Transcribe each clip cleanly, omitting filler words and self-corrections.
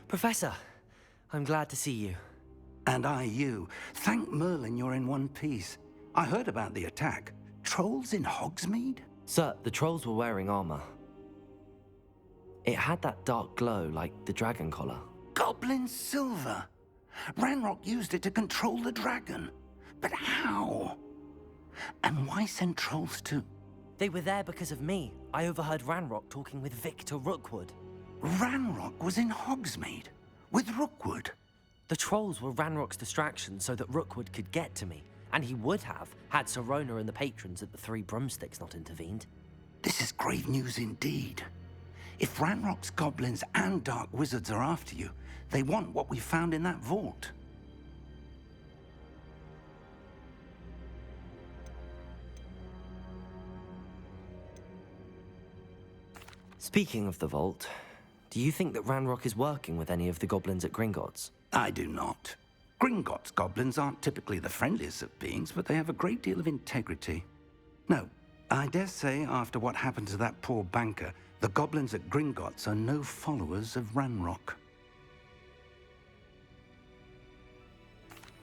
Professor, I'm glad to see you. And I you. Thank Merlin you're in one piece. I heard about the attack. Trolls in Hogsmeade? Sir, the trolls were wearing armor. It had that dark glow like the dragon collar. Goblin silver! Ranrock used it to control the dragon. But how? And why send trolls to... They were there because of me. I overheard Ranrock talking with Victor Rookwood. Ranrock was in Hogsmeade? With Rookwood? The trolls were Ranrock's distraction so that Rookwood could get to me. And he would have, had Sirona and the patrons at the Three Broomsticks not intervened. This is grave news indeed. If Ranrock's goblins and dark wizards are after you, they want what we found in that vault. Speaking of the vault, do you think that Ranrock is working with any of the goblins at Gringotts? I do not. Gringotts goblins aren't typically the friendliest of beings, but they have a great deal of integrity. No, I dare say after what happened to that poor banker, the goblins at Gringotts are no followers of Ranrock.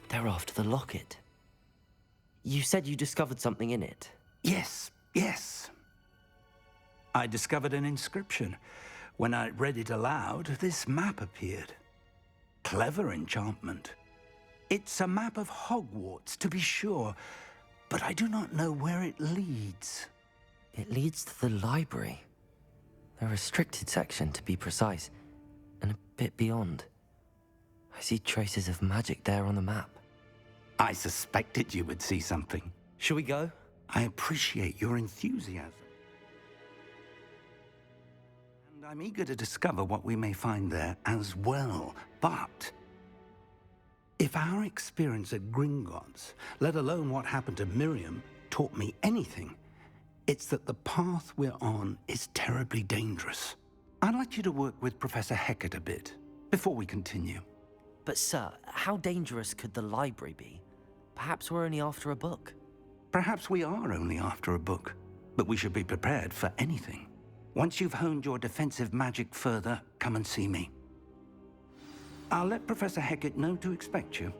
They're after the locket. You said you discovered something in it. Yes. I discovered an inscription. When I read it aloud, this map appeared. Clever enchantment. It's a map of Hogwarts, to be sure, but I do not know where it leads. It leads to the library. A restricted section, to be precise, and a bit beyond. I see traces of magic there on the map. I suspected you would see something. Shall we go? I appreciate your enthusiasm. And I'm eager to discover what we may find there as well. But if our experience at Gringotts, let alone what happened to Miriam, taught me anything, it's that the path we're on is terribly dangerous. I'd like you to work with Professor Hecat a bit, before we continue. But sir, how dangerous could the library be? Perhaps we're only after a book. Perhaps we are only after a book, but we should be prepared for anything. Once you've honed your defensive magic further, come and see me. I'll let Professor Hecat know to expect you.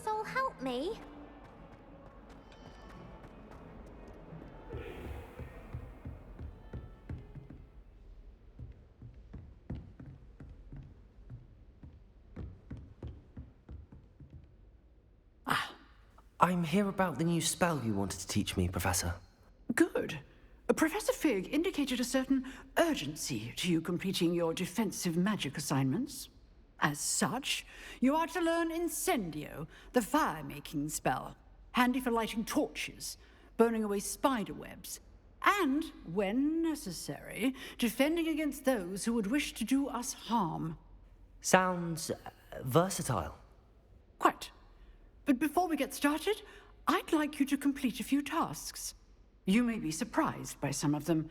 Soul help me? I'm here about the new spell you wanted to teach me, Professor. Good. Professor Fig indicated a certain urgency to you completing your defensive magic assignments. As such, you are to learn Incendio, the fire-making spell, handy for lighting torches, burning away spider webs, and, when necessary, defending against those who would wish to do us harm. Sounds versatile. Quite. But before we get started, I'd like you to complete a few tasks. You may be surprised by some of them.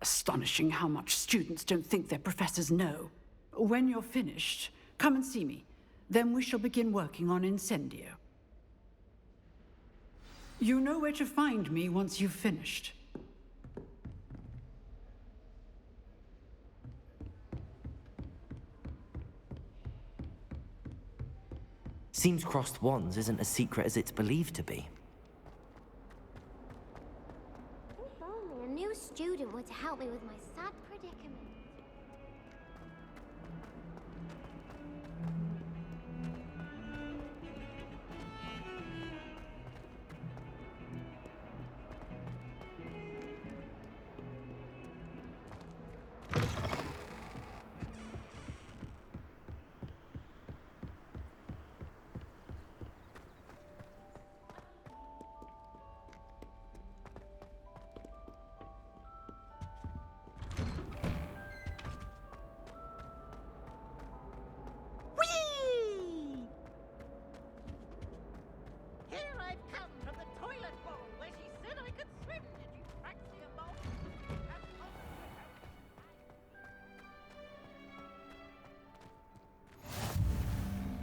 Astonishing how much students don't think their professors know. When you're finished, come and see me. Then we shall begin working on Incendio. You know where to find me once you've finished. Seems crossed wands isn't as secret as it's believed to be. If only a new student were to help me with my sad predicament.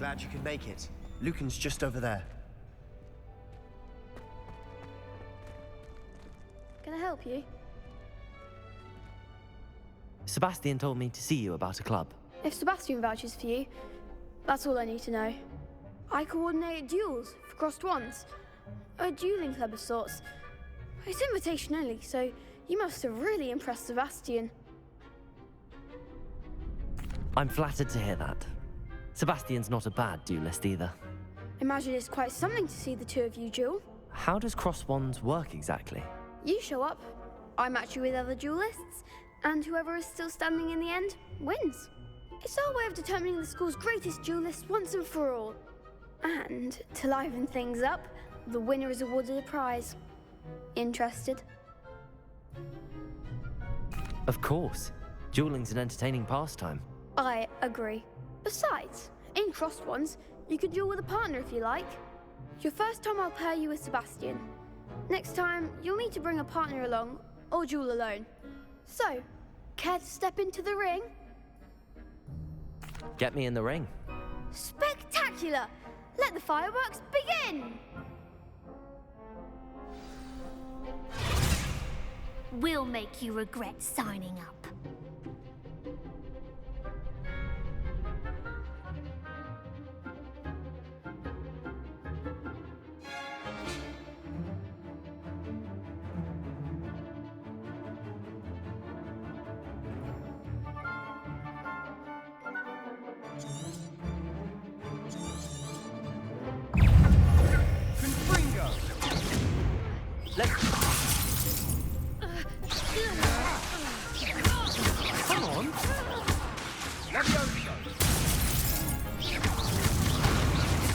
Glad you could make it. Lucan's just over there. Can I help you? Sebastian told me to see you about a club. If Sebastian vouches for you, that's all I need to know. I coordinate duels for crossed wands. A dueling club of sorts. It's invitation only, so you must have really impressed Sebastian. I'm flattered to hear that. Sebastian's not a bad duelist either. Imagine it's quite something to see the two of you duel. How does cross wands work exactly? You show up, I match you with other duelists, and whoever is still standing in the end wins. It's our way of determining the school's greatest duelist once and for all. And to liven things up, the winner is awarded a prize. Interested? Of course. Dueling's an entertaining pastime. I agree. Besides, in crossed ones, you can duel with a partner if you like. Your first time I'll pair you with Sebastian. Next time, you'll need to bring a partner along, or duel alone. So, care to step into the ring? Get me in the ring. Spectacular! Let the fireworks begin! We'll make you regret signing up. Come on!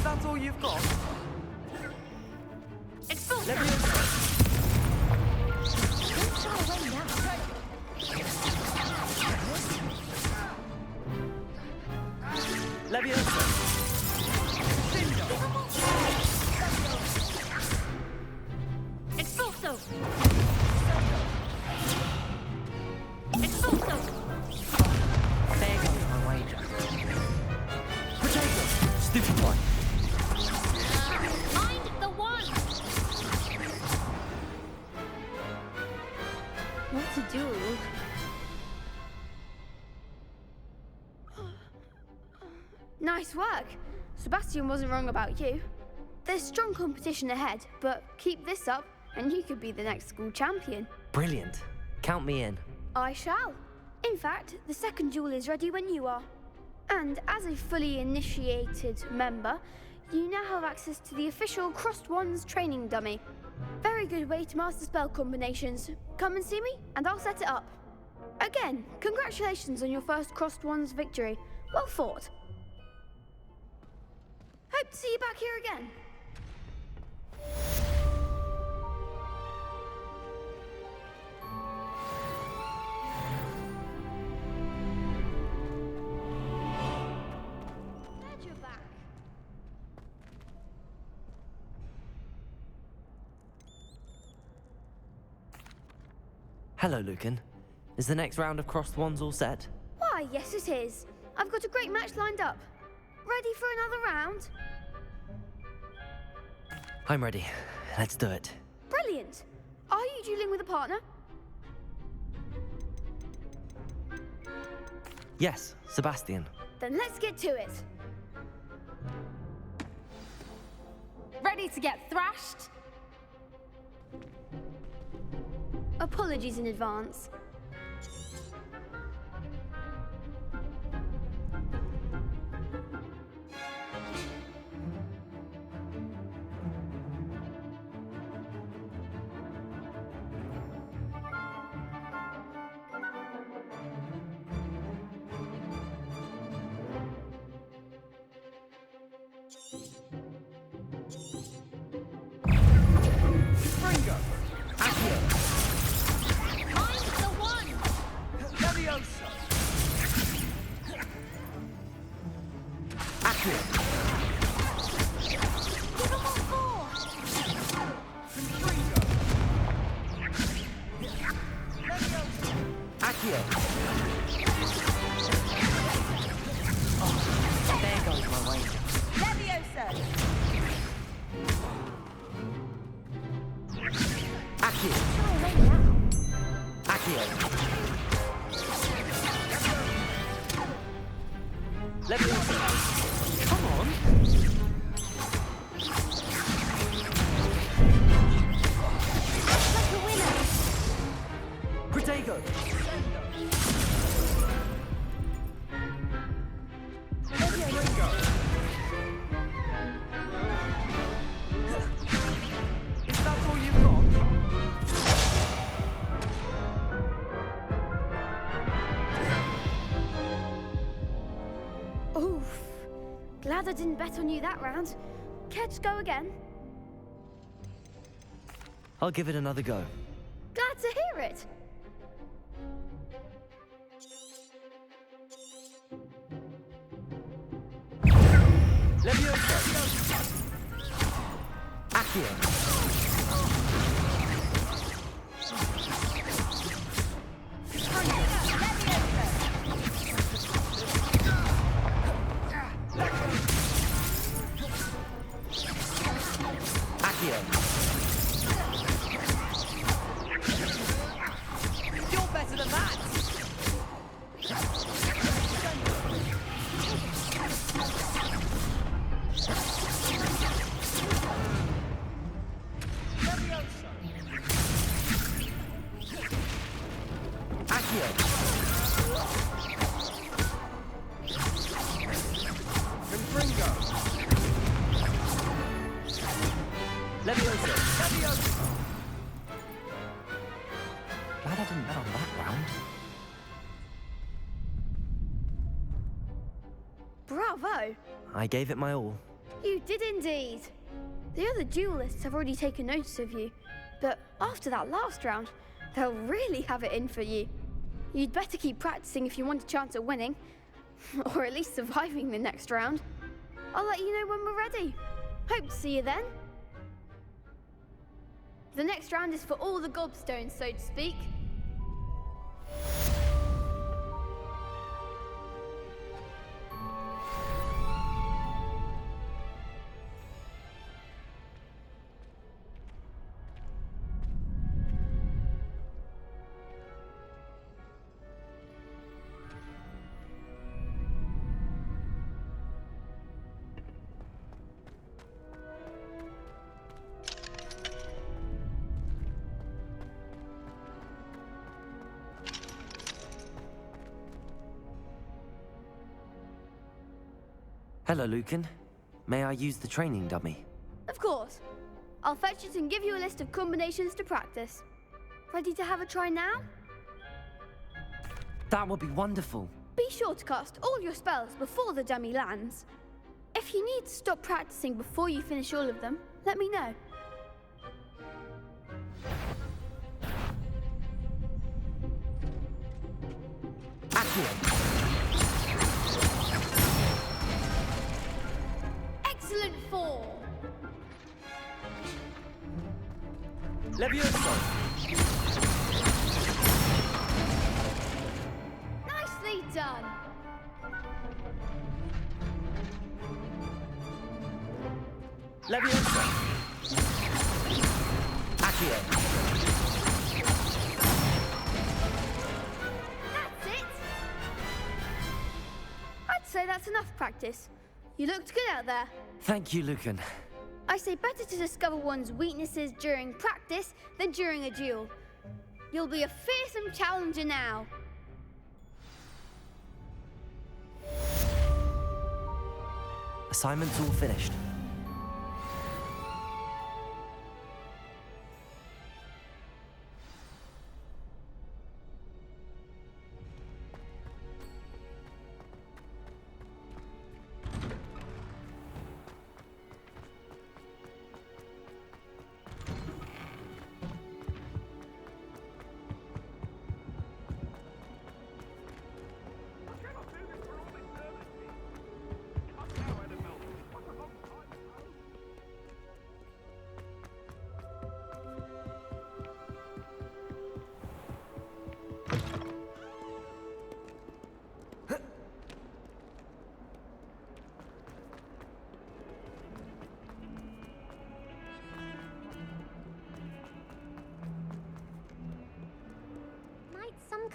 That's all you've got? Expulso! Expulso! There goes my wager. Potato! Stupefy. Find the one! What to do? Nice work. Sebastian wasn't wrong about you. There's strong competition ahead, but keep this up and you could be the next school champion. Brilliant. Count me in. I shall. In fact, the second duel is ready when you are. And as a fully initiated member, you now have access to the official Crossed Wands training dummy. Very good way to master spell combinations. Come and see me, and I'll set it up. Again, congratulations on your first Crossed Wands victory. Well fought. Hope to see you back here again. Glad you're back. Hello, Lucan. Is the next round of crossed wands all set? Why, yes it is. I've got a great match lined up. Ready for another round? I'm ready. Let's do it. Brilliant. Are you dueling with a partner? Yes, Sebastian. Then let's get to it. Ready to get thrashed? Apologies in advance. There goes my wager. Leviosa! Accio! Accio! Leviosa! Come on! Like a winner! Protego! Is that all you've got? Oof. Glad I didn't bet on you that round. Care to go again? I'll give it another go. Glad to hear it. Leviosa! Accio! Accio! You're better than that! Accio! Confringo! Leviosa! Glad I didn't bet on that round. Bravo. I gave it my all. You did indeed. The other duelists have already taken notice of you, but after that last round, they'll really have it in for you. You'd better keep practicing if you want a chance at winning, or at least surviving the next round. I'll let you know when we're ready. Hope to see you then. The next round is for all the gobstones, so to speak. Hello, Lucan. May I use the training dummy? Of course. I'll fetch it and give you a list of combinations to practice. Ready to have a try now? That would be wonderful. Be sure to cast all your spells before the dummy lands. If you need to stop practicing before you finish all of them, let me know. Accio! Excellent form! Leviosa! Nicely done! Leviosa! Accio! That's it! I'd say that's enough practice. You looked good out there. Thank you, Lucan. I say better to discover one's weaknesses during practice than during a duel. You'll be a fearsome challenger now. Assignment's all finished.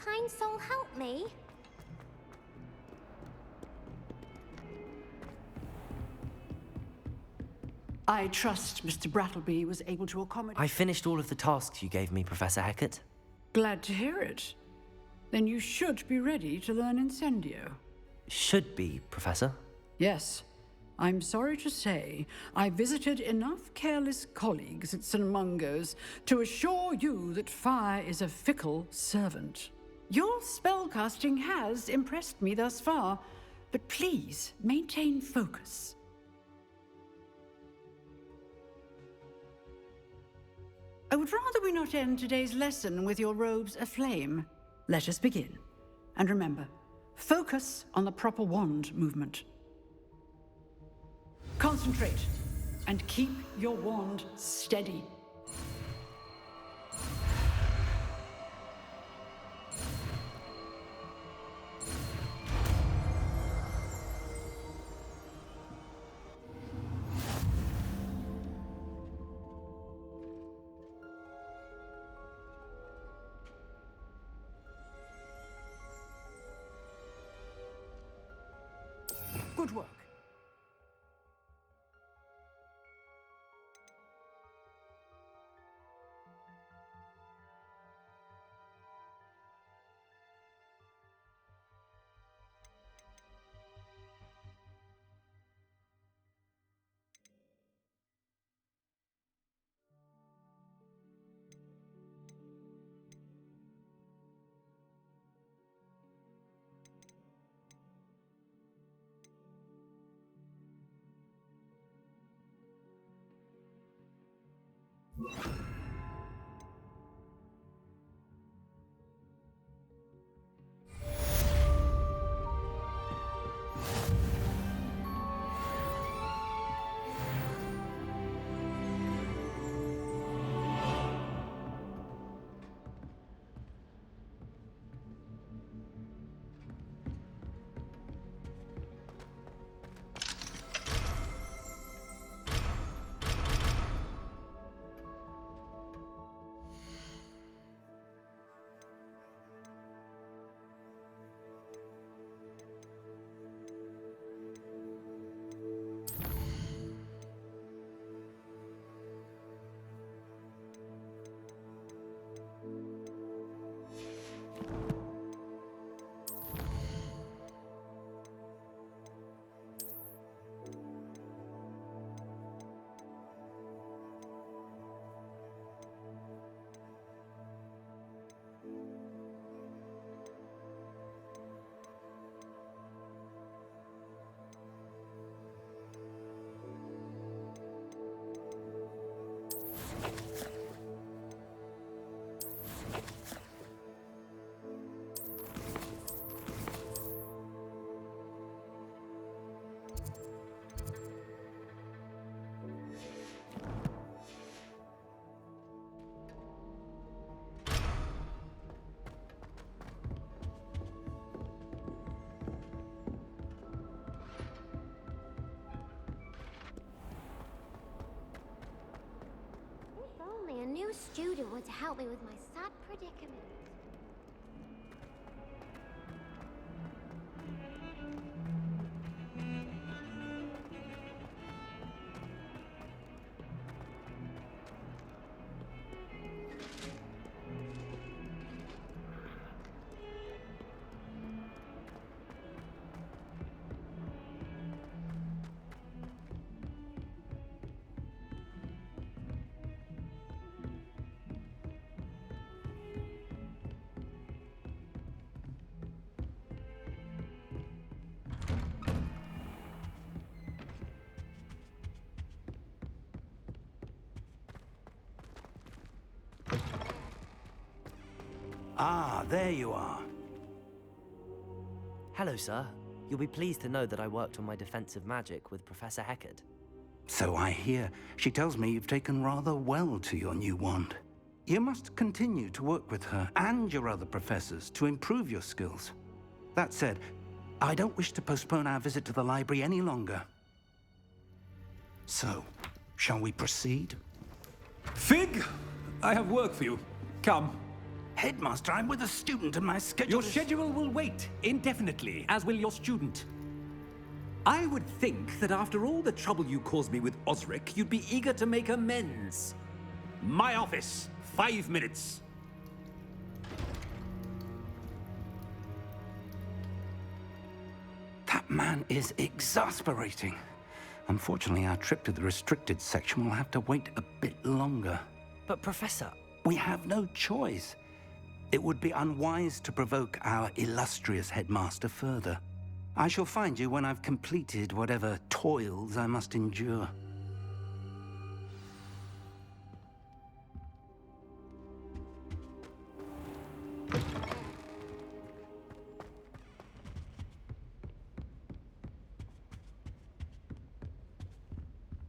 kind soul help me? I trust Mr. Brattleby was able to accommodate... I finished all of the tasks you gave me, Professor Hecat. Glad to hear it. Then you should be ready to learn Incendio. Should be, Professor. Yes. I'm sorry to say, I visited enough careless colleagues at St. Mungo's to assure you that fire is a fickle servant. Your spellcasting has impressed me thus far, but please maintain focus. I would rather we not end today's lesson with your robes aflame. Let us begin. And remember, focus on the proper wand movement. Concentrate, and keep your wand steady. Good work. If only a new student were to help me with my sad predicament. Ah, there you are. Hello, sir. You'll be pleased to know that I worked on my defensive magic with Professor Hecat. So I hear. She tells me you've taken rather well to your new wand. You must continue to work with her and your other professors to improve your skills. That said, I don't wish to postpone our visit to the library any longer. So, shall we proceed? Fig, I have work for you. Come. Headmaster, I'm with a student and my schedule Your is... schedule will wait indefinitely, as will your student. I would think that after all the trouble you caused me with Osric, you'd be eager to make amends. My office, 5 minutes. That man is exasperating. Unfortunately, our trip to the restricted section will have to wait a bit longer. But Professor... We have no choice. It would be unwise to provoke our illustrious headmaster further. I shall find you when I've completed whatever toils I must endure.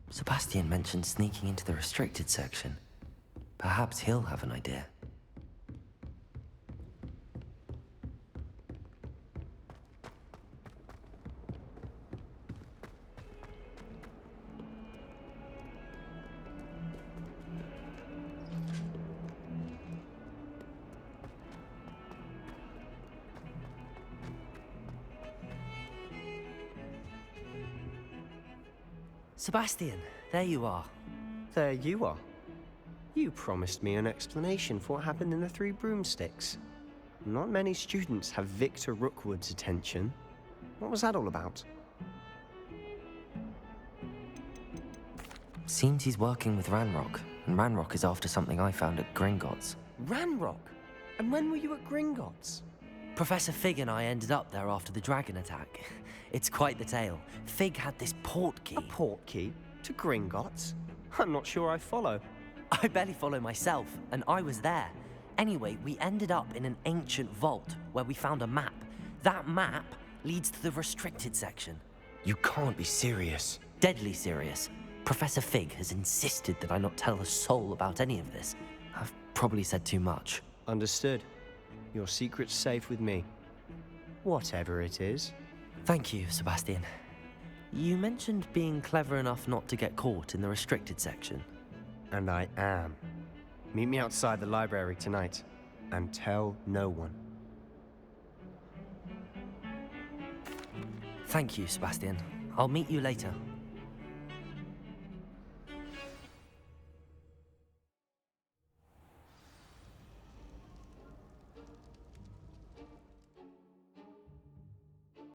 Sebastian mentioned sneaking into the restricted section. Perhaps he'll have an idea. Sebastian, there you are. There you are. You promised me an explanation for what happened in the Three Broomsticks. Not many students have Victor Rookwood's attention. What was that all about? Seems he's working with Ranrock, and Ranrock is after something I found at Gringotts. Ranrock? And when were you at Gringotts? Professor Fig and I ended up there after the dragon attack. It's quite the tale. Fig had this portkey. A portkey? To Gringotts? I'm not sure I follow. I barely follow myself, and I was there. Anyway, we ended up in an ancient vault where we found a map. That map leads to the restricted section. You can't be serious. Deadly serious. Professor Fig has insisted that I not tell a soul about any of this. I've probably said too much. Understood. Your secret's safe with me. Whatever it is. Thank you, Sebastian. You mentioned being clever enough not to get caught in the restricted section. And I am. Meet me outside the library tonight, and tell no one. Thank you, Sebastian. I'll meet you later.